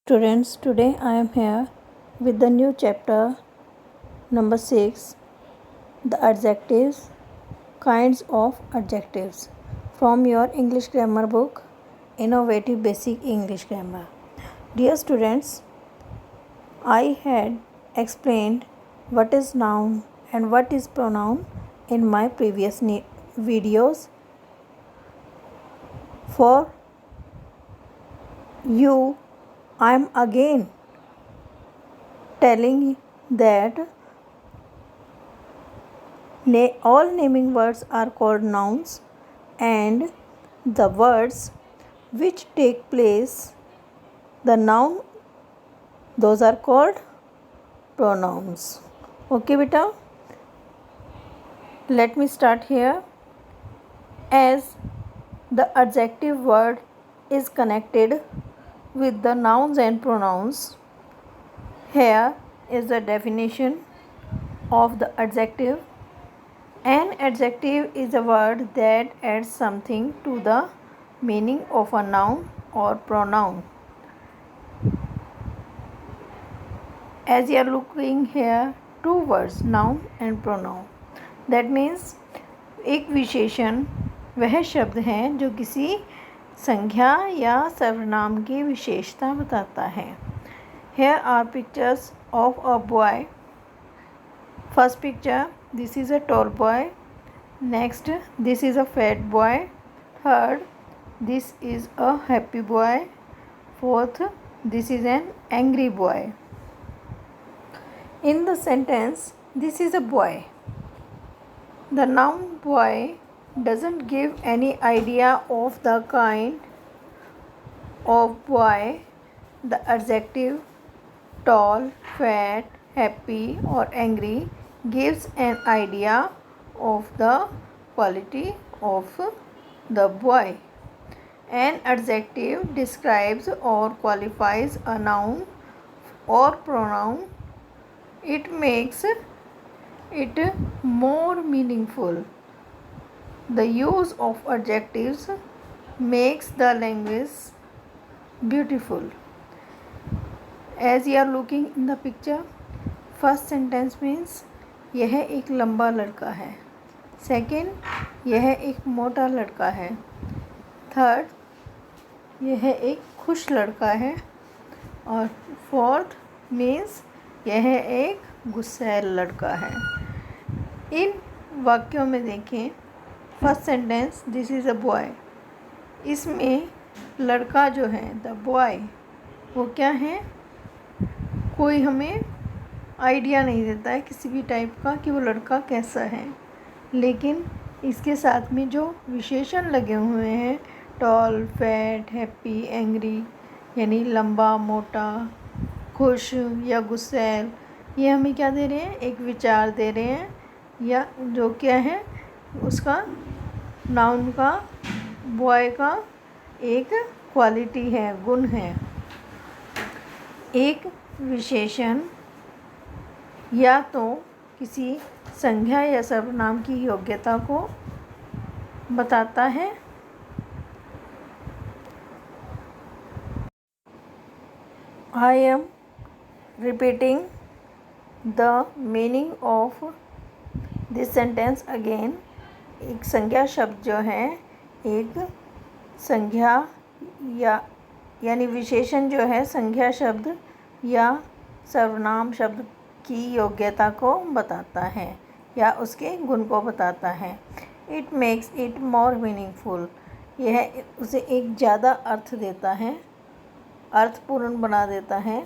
Students, today I am here with the new chapter number 6, the adjectives, kinds of adjectives, from your English grammar book, Innovative Basic English Grammar. Dear students, I had explained what is noun and what is pronoun in my previous videos. For you, I am again telling that all naming words are called nouns and the words which take place the noun, those are called pronouns. Okay beta, let me start here. As the adjective word is connected with the nouns and pronouns, here is the definition of the adjective. An adjective is a word that adds something to the meaning of a noun or pronoun. As you are looking here, two words, noun and pronoun. That means एक विशेषण वह शब्द है जो किसी संज्ञा या सर्वनाम की विशेषता बताता है. Here are pictures of a boy. First picture, this is a tall boy. Next, this is a fat boy. Third, this is a happy boy. Fourth, this is an angry boy. In the sentence, this is a boy. The noun boy doesn't give any idea of the kind of boy. The adjective tall, fat, happy or angry gives an idea of the quality of the boy. An adjective describes or qualifies a noun or pronoun. It makes it more meaningful. The use of adjectives makes the language beautiful. As you are looking in the picture, first sentence means यह एक लंबा लड़का है. Second, यह एक मोटा लड़का है. थर्ड, यह एक खुश लड़का है. और फोर्थ मीन्स यह एक गुस्सैल लड़का है. इन वाक्यों में देखें, first sentence this is a boy. इसमें लड़का जो है द बॉय, वो क्या है, कोई हमें आइडिया नहीं देता है किसी भी टाइप का कि वो लड़का कैसा है. लेकिन इसके साथ में जो विशेषण लगे हुए हैं, टॉल, फैट, हैप्पी, एंग्री, यानी लंबा, मोटा, खुश या गुस्सैल, ये हमें क्या दे रहे हैं, एक विचार दे रहे हैं, या जो क्या है उसका नाउन का, बॉय का एक क्वालिटी है, गुण है. एक विशेषण या तो किसी संज्ञा या सर्वनाम की योग्यता को बताता है. I am repeating the meaning of this sentence again. एक संज्ञा शब्द जो है, एक संज्ञा यानी विशेषण जो है संज्ञा शब्द या सर्वनाम शब्द की योग्यता को बताता है या उसके गुण को बताता है. It makes it more meaningful. यह उसे एक ज़्यादा अर्थ देता है, अर्थपूर्ण बना देता है.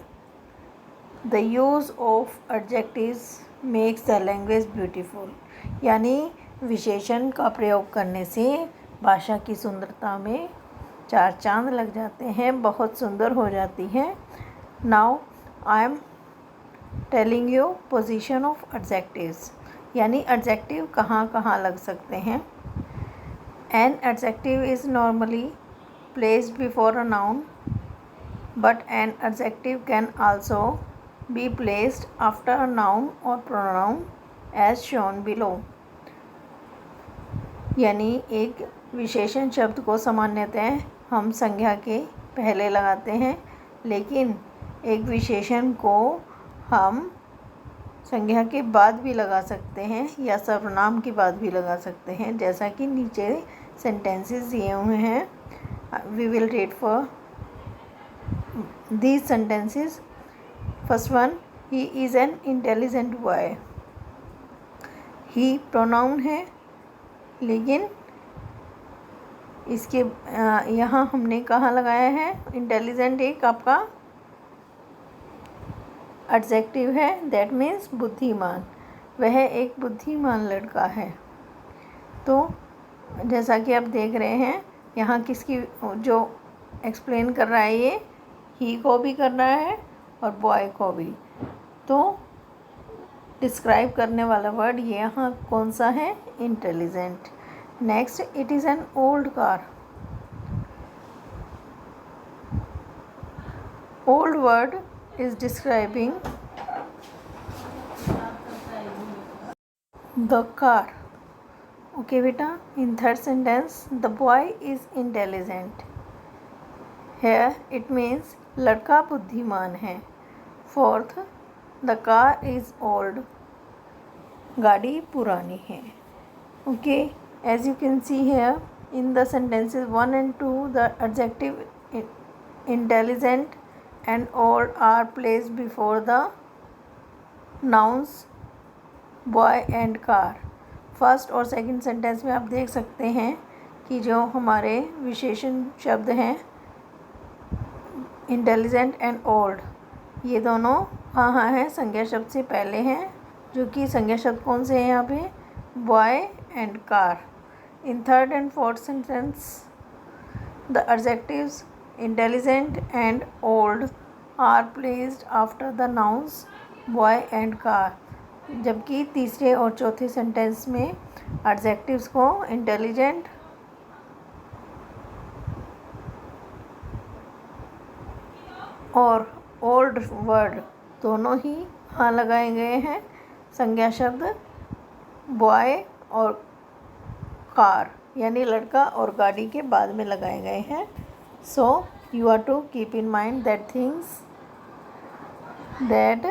The use of adjectives makes the language beautiful. यानी विशेषण का प्रयोग करने से भाषा की सुंदरता में चार चांद लग जाते हैं, बहुत सुंदर हो जाती है. Now I am telling you position of adjectives, यानी एडजेक्टिव कहाँ कहाँ लग सकते हैं. An adjective is normally placed before a noun, but an adjective can also be placed after a noun or pronoun as shown below. यानी एक विशेषण शब्द को सामान्यतः हम संज्ञा के पहले लगाते हैं, लेकिन एक विशेषण को हम संज्ञा के बाद भी लगा सकते हैं या सर्वनाम के बाद भी लगा सकते हैं, जैसा कि नीचे सेंटेंसेस दिए हुए हैं। We will read for these sentences. First one, he is an intelligent boy. He pronoun है, लेकिन इसके यहाँ हमने कहाँ लगाया है? इंटेलिजेंट एक आपका एडजेक्टिव है, दैट मीन्स बुद्धिमान। वह एक बुद्धिमान लड़का है। तो जैसा कि आप देख रहे हैं, यहाँ किसकी जो एक्सप्लेन कर रहा है, ये ही को भी कर रहा है और बॉय को भी। तो डिस्क्राइब करने वाला वर्ड ये यहाँ कौन सा है? Intelligent. Next, it is an old car. Old word is describing the car. Okay beta, in third sentence, the boy is intelligent. Here it means लड़का बुद्धिमान है। Fourth, the car is old. गाड़ी पुरानी है। Okay, as you can see here in the sentences 1 and 2, the adjective intelligent and old are placed before the nouns boy and car. First और second sentence में आप देख सकते हैं कि जो हमारे विशेषण शब्द हैं इंटेलिजेंट एंड ओल्ड, ये दोनों कहाँ हैं? संज्ञा शब्द से पहले हैं, जो कि संज्ञा शब्द कौन से हैं यहाँ पे? Boy and car. In third and fourth sentence the adjectives intelligent and old are placed after the nouns boy and car, जबकि तीसरे और चौथे सेंटेंस में एडजेक्टिव्स को इंटेलिजेंट और ओल्ड वर्ड दोनों ही हाँ लगाए गए हैं संज्ञा शब्द बॉय और कार, यानी लड़का और गाड़ी के बाद में लगाए गए हैं। So you are to keep in mind that things that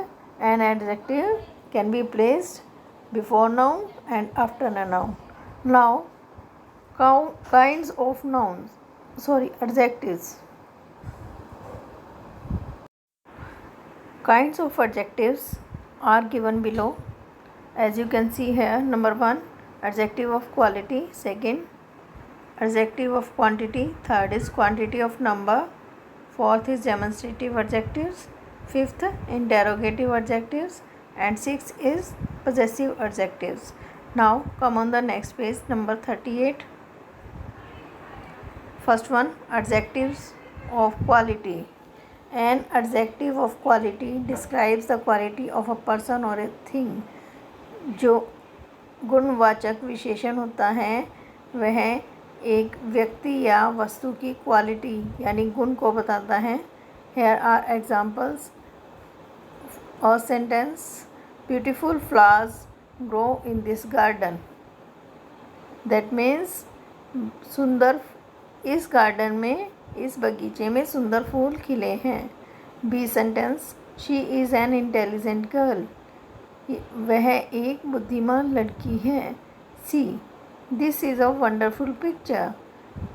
an adjective can be placed before noun and after a noun. Now kinds of adjectives. Kinds of adjectives are given below. As you can see here, number 1, adjective of quality. Second, adjective of quantity. Third is quantity of number. Fourth is demonstrative adjectives. Fifth, interrogative adjectives. And sixth is possessive adjectives. Now come on the next page, number 38. First one, adjectives of quality. An adjective of quality describes the quality of a person or a thing. जो गुणवाचक विशेषण होता है वह एक व्यक्ति या वस्तु की क्वालिटी यानी गुण को बताता है। Here are examples or sentence. Beautiful flowers grow in this garden. That means सुंदर इस गार्डन में, इस बगीचे में सुंदर फूल खिले हैं। B sentence, she is an intelligent girl, वह एक बुद्धिमान लड़की है। C, this is a wonderful picture,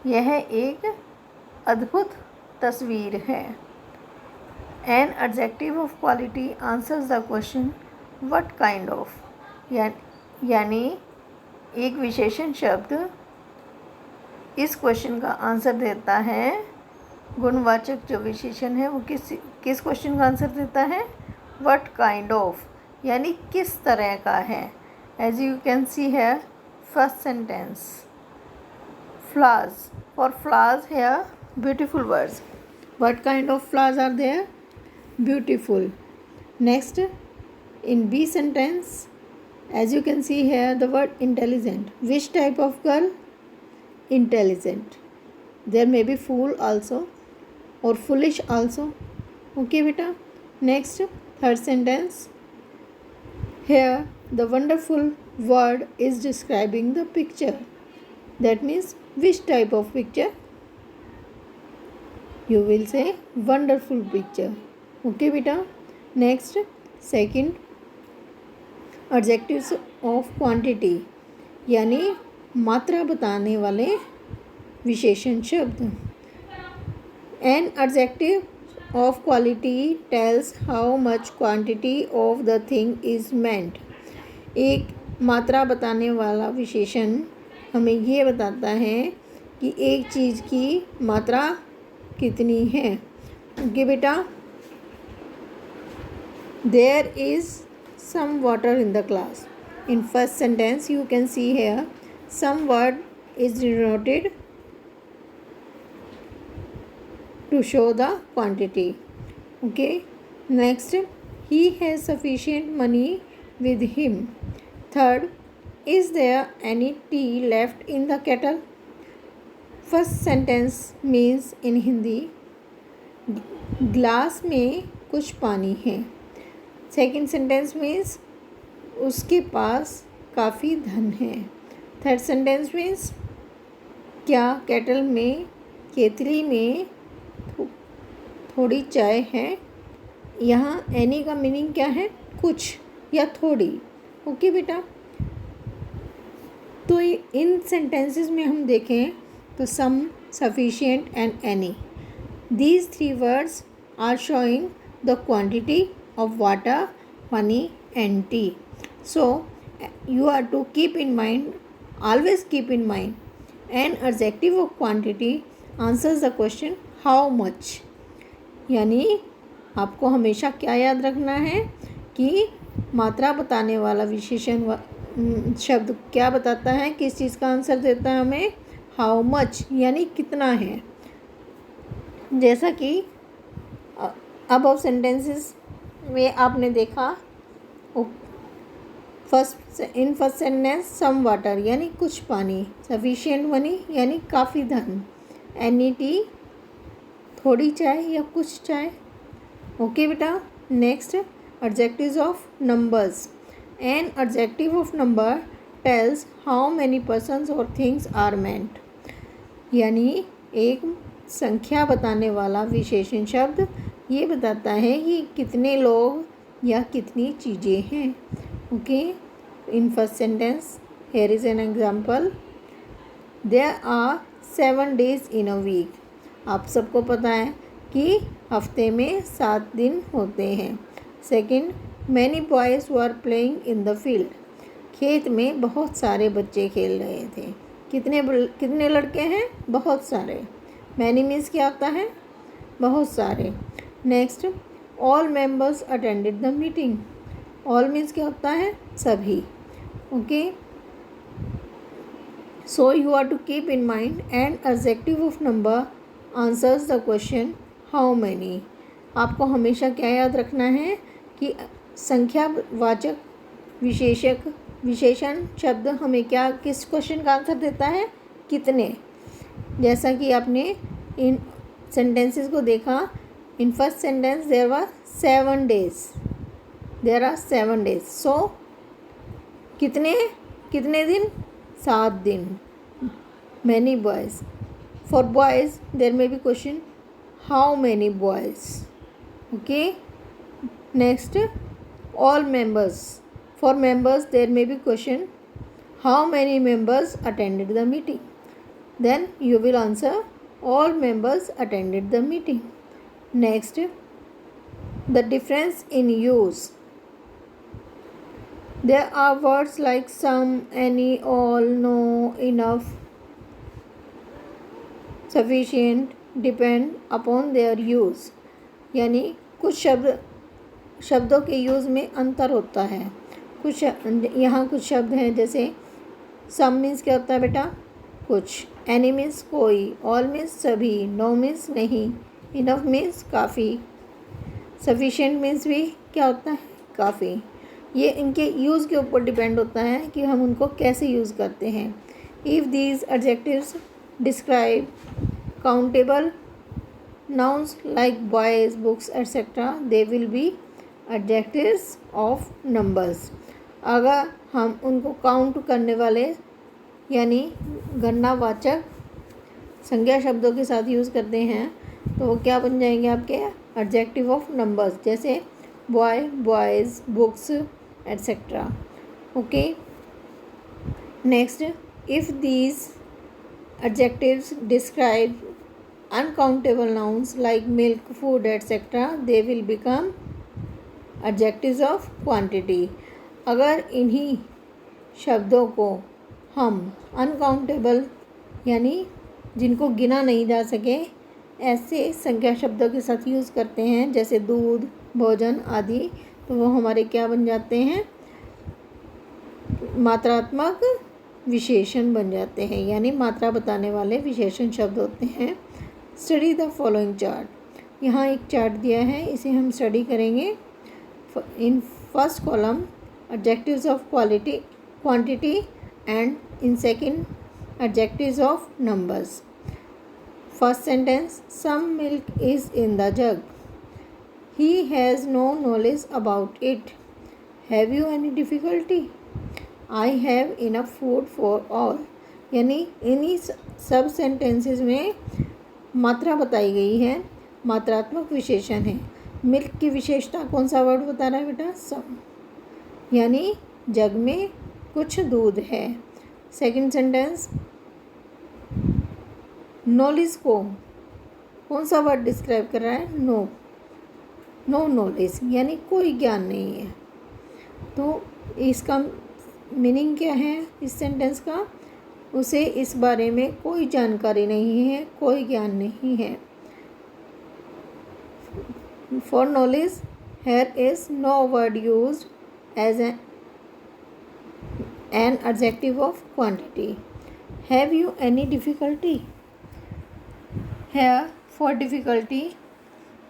यह एक अद्भुत तस्वीर है। An adjective of quality answers the question what kind of, यानी एक विशेषण शब्द इस क्वेश्चन का आंसर देता है। गुणवाचक जो विशेषण है वो किस क्वेश्चन का आंसर देता है? व्हाट काइंड ऑफ, यानी किस तरह का है। As you can see here first sentence, flowers, for flowers here beautiful words, what kind of flowers are there? Beautiful. Next in B sentence, as you can see here the word intelligent, which type of girl? Intelligent. There may be fool also or foolish also. Okay beta. Next, third sentence. Here the wonderful word is describing the picture. That means which type of picture? You will say wonderful picture. Okay बेटा। Next second, adjectives of quantity यानी मात्रा बताने वाले विशेषण शब्द। An adjective of quality tells how much quantity of the thing is meant. एक मात्रा बताने वाला विशेषण हमें ये बताता है कि एक चीज़ की मात्रा कितनी है। ओके बेटा। There is some water in the glass. In first sentence you can see here some word is denoted to show the quantity. Okay. Next, he has sufficient money with him. Third, is there any tea left in the kettle? First sentence means in Hindi glass में कुछ पानी है। Second sentence means उसके पास काफ़ी धन है। Third sentence means क्या kettle में केतली में थोड़ी चाय है। यहाँ एनी का मीनिंग क्या है, कुछ या थोड़ी। ओके बेटा। तो इन सेंटेंसेस में हम देखें तो some, sufficient and any, these three words are showing the quantity of water, honey and tea. So you are to keep in mind, always keep in mind, an adjective of quantity answers the question how much। यानी आपको हमेशा क्या याद रखना है कि मात्रा बताने वाला विशेषण शब्द क्या बताता है, किस चीज़ का आंसर देता है हमें, हाउ मच यानी कितना है। जैसा कि अबव सेंटेंसेस में आपने देखा, in first sentence some water यानी कुछ पानी, सफिशिएंट मनी यानी काफ़ी धन, एनी टी थोड़ी चाय या कुछ चाय। ओके बेटा। Next, adjectives of numbers. N adjective of number tales how many persons और थिंग्स आर मेंट। यानी एक संख्या बताने वाला विशेषण शब्द ये बताता है कि कितने लोग या कितनी चीज़ें हैं। Okay. In first sentence here is an example, there are 7 days in a week. आप सबको पता है कि हफ्ते में 7 दिन होते हैं। Second, many boys were playing in the field. खेत में बहुत सारे बच्चे खेल रहे थे। कितने लड़के हैं, बहुत सारे। मैनी मीन्स क्या होता है, बहुत सारे। Next, all members attended the meeting. All means क्या होता है, सभी। Okay. So you are to keep in mind and adjective of number answers the question how many. आपको हमेशा क्या याद रखना है कि संख्यावाचक विशेषण शब्द हमें क्या, किस क्वेश्चन का आंसर देता है, कितने। जैसा कि आपने इन सेंटेंसेस को देखा, in first sentence there are 7 days, there are 7 days। So कितने दिन, 7 दिन। Many boys, for boys there may be question how many boys. Okay. Next, all members, for members there may be question how many members attended the meeting. Then you will answer all members attended the meeting. Next, the difference in use. There are words like some, any, all, no, enough, sufficient depend upon their use। यानी कुछ शब्दों के use में अंतर होता है। यहाँ कुछ शब्द हैं जैसे some मीन्स क्या होता है बेटा, कुछ, एनी मीन्स कोई, ऑल मीन्स सभी, नो मीन्स नहीं, इनफ मीन्स काफ़ी, सफिशिएंट मीन्स भी क्या होता है, काफ़ी। ये इनके यूज़ के ऊपर डिपेंड होता है कि हम उनको कैसे यूज़ करते हैं। If these adjectives describe countable nouns like boys, books etc. they will be adjectives of numbers। अगर हम उनको काउंट करने वाले यानी गणनावाचक संज्ञा शब्दों के साथ यूज़ करते हैं तो वो क्या बन जाएंगे, आपके एडजेक्टिव ऑफ नंबर्स, जैसे boy, boys, books etcetera. Okay. Next, if these adjectives describe uncountable nouns like milk, food, etc., they will become adjectives of quantity. अगर इन्हीं शब्दों को हम अनकाउंटेबल यानी जिनको गिना नहीं जा सके ऐसे संख्या शब्दों के साथ यूज़ करते हैं, जैसे दूध, भोजन आदि, तो वो हमारे क्या बन जाते हैं? मात्रात्मक विशेषण बन जाते हैं, यानी मात्रा बताने वाले विशेषण शब्द होते हैं. Study the following chart. यहाँ एक चार्ट दिया है, इसे हम स्टडी करेंगे. In first column adjectives of quality, quantity, and in second adjectives of numbers. First sentence, some milk is in the jug. He has no knowledge about it. Have you any difficulty? I have enough food for all. यानी इन्हीं सब sentences में मात्रा बताई गई है, मात्रात्मक विशेषण है. मिल्क की विशेषता कौन सा वर्ड बता रहा है बेटा? सम, यानी जग में कुछ दूध है. सेकंड सेंटेंस, नॉलेज को कौन सा वर्ड डिस्क्राइब कर रहा है? नो. नो नॉलेज यानी कोई ज्ञान नहीं है. तो इसका मीनिंग क्या है इस सेंटेंस का? उसे इस बारे में कोई जानकारी नहीं है, कोई ज्ञान नहीं है. For knowledge here is no word used as an adjective of quantity. Have you any difficulty? Here for difficulty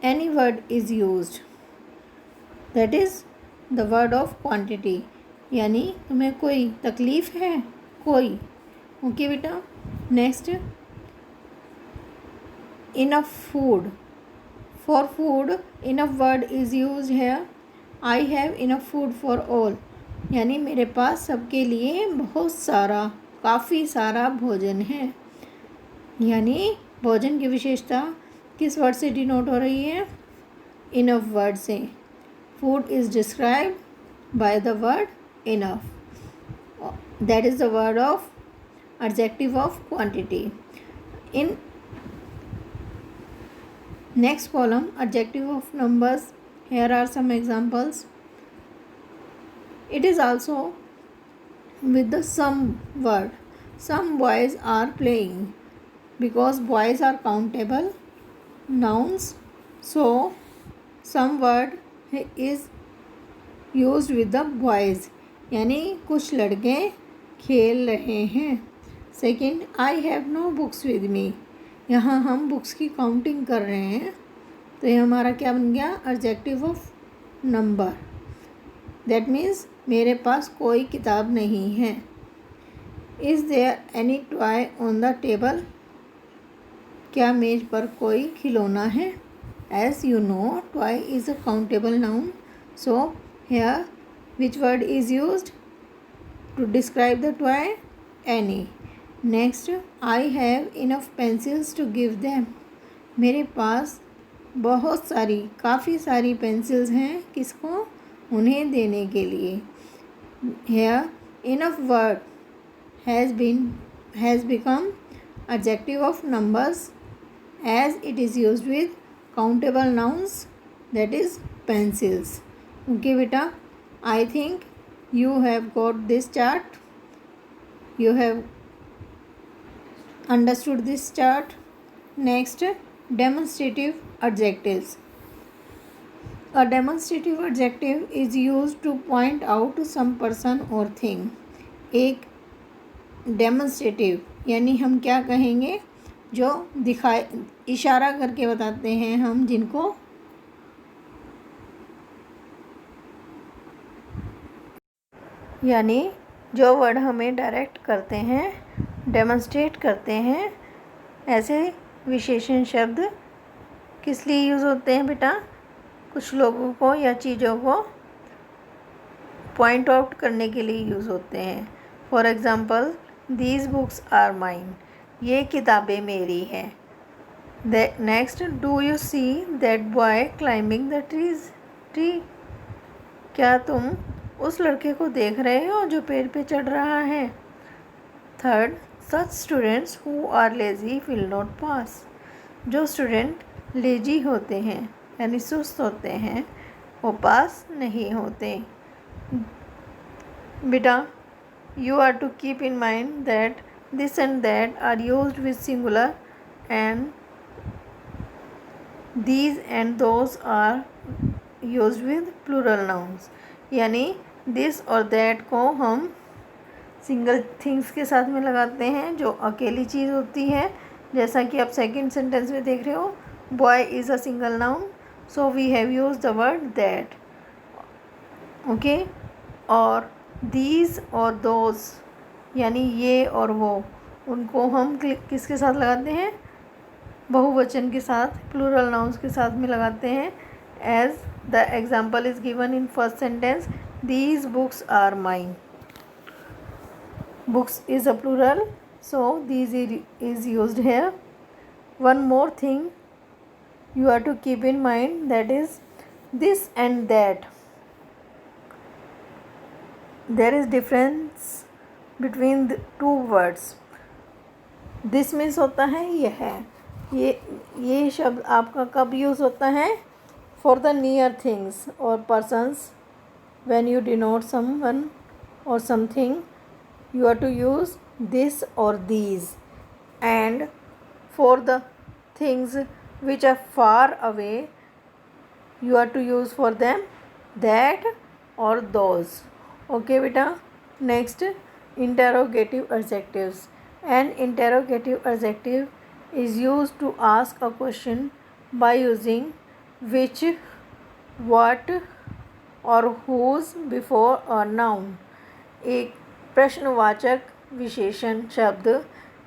any word is used, that is the word of quantity. यानी तुम्हें कोई तकलीफ़ है? कोई. ओके बेटा. Next, enough food. For food enough word is use है. I have enough food for all. यानी मेरे पास सबके लिए बहुत सारा, काफ़ी सारा भोजन है. यानी भोजन की विशेषता किस वर्ड से डिनोट हो रही है? इनफ वर्ड से. Food is described by the word enough. That is the word of adjective of quantity. In next column, adjective of numbers. Here are some examples. It is also with the some word. Some boys are playing. Because boys are countable nouns, so some word is used with the boys. यानी कुछ लड़के खेल रहे हैं. Second, I have no books with me. यहाँ हम books की counting कर रहे हैं, तो ये हमारा क्या बन गया? Adjective of number. That means मेरे पास कोई किताब नहीं है. Is there any toy on the table. क्या मेज पर कोई खिलौना है? As you know, toy is a countable noun. So here which word is used to describe the toy? Any. Next, I have enough pencils to give them. मेरे पास बहुत सारी, काफ़ी सारी पेंसिल्स हैं. किसको? उन्हें देने के लिए. Here enough word has become adjective of numbers as it is used with countable nouns, that is pencils. Okay बेटा. I think you have got this chart. You have understood this chart. Next, demonstrative adjectives. A demonstrative adjective is used to point out some person or thing. एक demonstrative यानी हम क्या कहेंगे? जो दिखाए, इशारा करके बताते हैं हम, जिनको यानी जो वर्ड हमें डायरेक्ट करते हैं, डेमोन्स्ट्रेट करते हैं. ऐसे विशेषण शब्द किस लिए यूज़ होते हैं बेटा? कुछ लोगों को या चीज़ों को पॉइंट आउट करने के लिए यूज़ होते हैं. For example, these books are mine. ये किताबें मेरी हैं. Next, do you see that boy climbing the tree? क्या तुम उस लड़के को देख रहे हो जो पेड़ पे चढ़ रहा है? Third, such students who are lazy will not pass. जो स्टूडेंट लेजी होते हैं यानी सुस्त होते हैं वो पास नहीं होते। बेटा, you are to keep in mind that this and that are used with singular and these and those are used with plural nouns। यानी this और that को हम सिंगल थिंग्स के साथ में लगाते हैं जो अकेली चीज़ होती है, जैसा कि आप सेकंड सेंटेंस में देख रहे हो, boy is a single noun so we have use the word that. Okay, और दीज और दोज यानी ये और वो, उनको हम किसके साथ लगाते हैं? बहुवचन के साथ, प्लूरल नाउन्स के साथ में लगाते हैं। As the example is given in first sentence, these books are mine. Books is a plural so these is used here. One more thing you are to keep in mind, that is this and that. There is difference between the two words. This means होता है यह है, ये शब्द आपका कब use होता है? For the near things or persons, when you denote someone or something you are to use this or these, and for the things which are far away you are to use for them that or those। okay beta, next, interrogative adjectives। an interrogative adjective is used to ask a question by using which, what or whose before a noun। एक प्रश्नवाचक विशेषण शब्द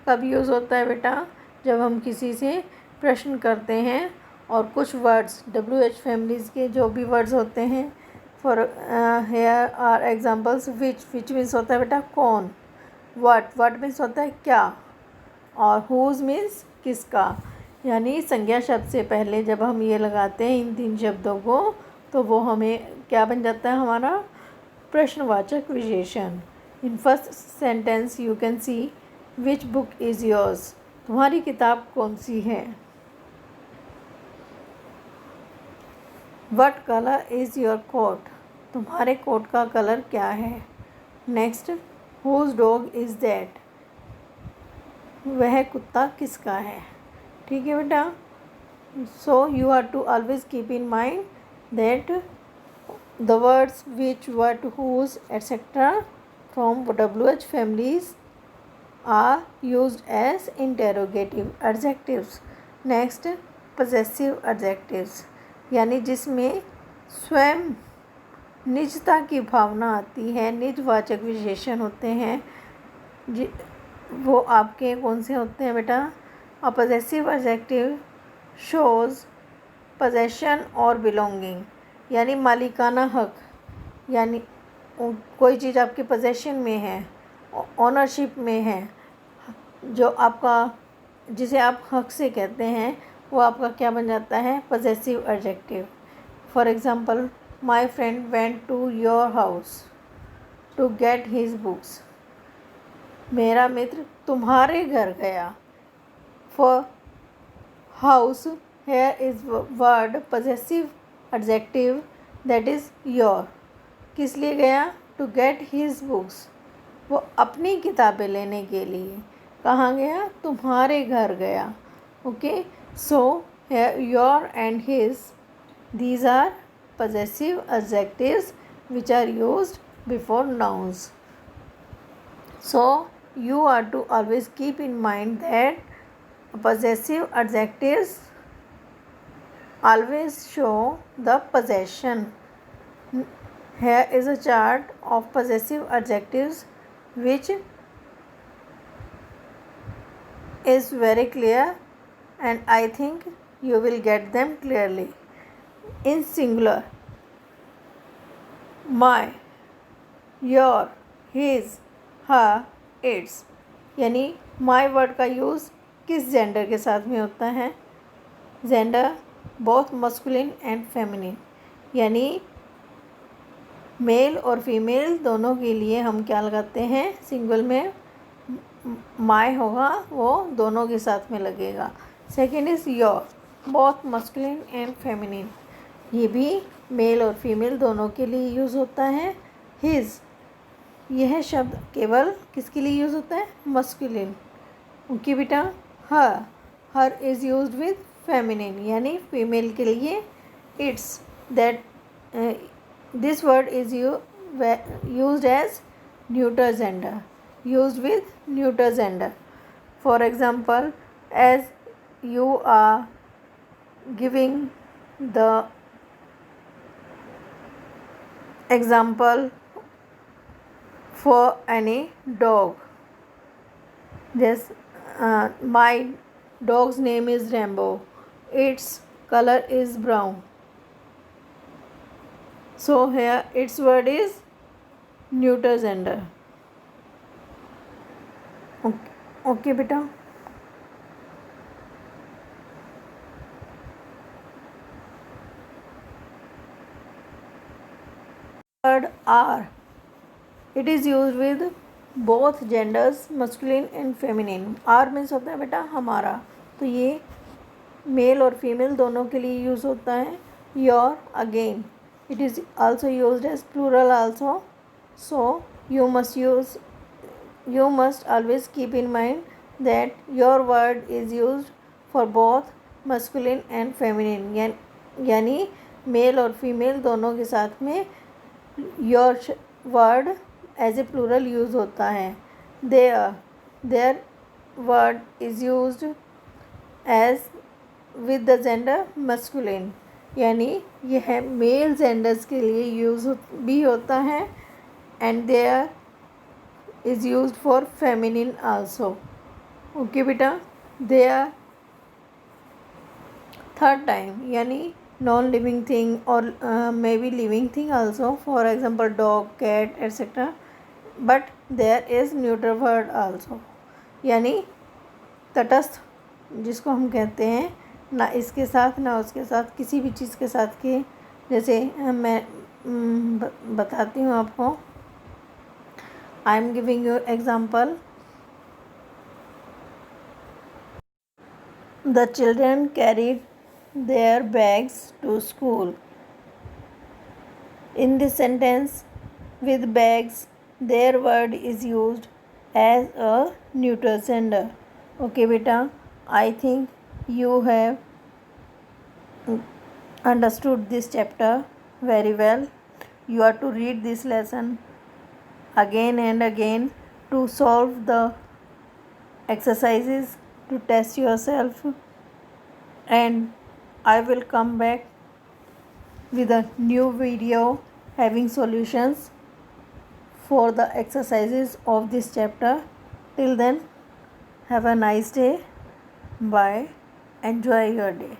कब use होता है बेटा? जब हम किसी से प्रश्न करते हैं और कुछ वर्ड्स WH फैमिलीज़ के जो भी वर्ड्स होते हैं, for here are examples, which means होता है बेटा कौन, व्हाट मीन्स होता है क्या, और हुज मीन्स किसका। यानी संज्ञा शब्द से पहले जब हम ये लगाते हैं इन 3 शब्दों को तो वो हमें क्या बन जाता है? हमारा प्रश्नवाचक विशेषण। In first sentence you can see which book is yours. तुम्हारी किताब कौन सी है? What colour is your coat? तुम्हारे कोट का कलर क्या है? Next, whose dog is that? वह कुत्ता किसका है? ठीक है बेटा, so you are to always keep in mind that the words which, what, whose etcetera from WH families are used as interrogative adjectives। next, possessive adjectives यानी जिसमें स्वयं निजता की भावना आती है, निजवाचक विशेषण होते हैं, वो आपके कौन से होते हैं बेटा? अ possessive adjective shows possession और belonging यानी मालिकाना हक, यानी कोई चीज़ आपके पोजेशन में है, ओनरशिप में है, जो आपका, जिसे आप हक से कहते हैं, वो आपका क्या बन जाता है? Possessive adjective. For example, my friend went to your house to get his books. मेरा मित्र तुम्हारे घर गया। For house here is word possessive adjective, that is your. किस लिए गया? टू गेट हिज बुक्स, वो अपनी किताबें लेने के लिए। कहाँ गया? तुम्हारे घर गया। Okay, so your and his, these are possessive adjectives which are used before nouns। so you are to always keep in mind that possessive adjectives always show the possession। here is a chart of possessive adjectives which is very clear and I think you will get them clearly। in singular, my, your, his, her, its यानी my word का use किस gender के साथ में होता है? Gender both masculine and feminine, यानी male और फीमेल दोनों के लिए हम क्या लगाते हैं, सिंगल में माय होगा वो दोनों के साथ में लगेगा। Second is your, both masculine and feminine, ये भी मेल और फीमेल दोनों के लिए यूज़ होता है। हिज, यह शब्द केवल किसके लिए यूज़ होता है, मस्कुलिन। ओके बेटा। Her is used with feminine, यानी फीमेल के लिए। Its, that, this word is used as neuter gender, used with neuter gender. For example, as you are giving the example for any dog, this my dog's name is Rambo, its color is brown, so here its word is neuter gender. Okay बेटा। Word are, it is use with both genders, masculine and feminine. Are means होता है बेटा हमारा, तो ये mail और female दोनों के लिए यूज़ होता है। Your, again, it is also used as plural also, so you must always keep in mind that your word is used for both masculine and feminine, यानी मेल और फीमेल दोनों के साथ में your word as a plural use होता है। their word is used as with the gender masculine, यानी यह मेल जेंडर्स के लिए यूज़ भी होता है, and their is used for feminine also. Okay बेटा। their, थर्ड टाइम, यानी नॉन लिविंग थिंग और may be living thing also, for example dog, cat etcetera, but there is neutral word also, यानी तटस्थ जिसको हम कहते हैं, ना इसके साथ ना उसके साथ, किसी भी चीज़ के साथ के, जैसे मैं बताती हूँ आपको। I am giving you example. The children carried their bags to school. In this sentence, with bags, their word is used as a neuter gender. Okay, beta. I think you have understood this chapter very well. You are to read this lesson again and again to solve the exercises, to test yourself, and I will come back with a new video having solutions for the exercises of this chapter. Till then, have a nice day. Bye. Enjoy your day.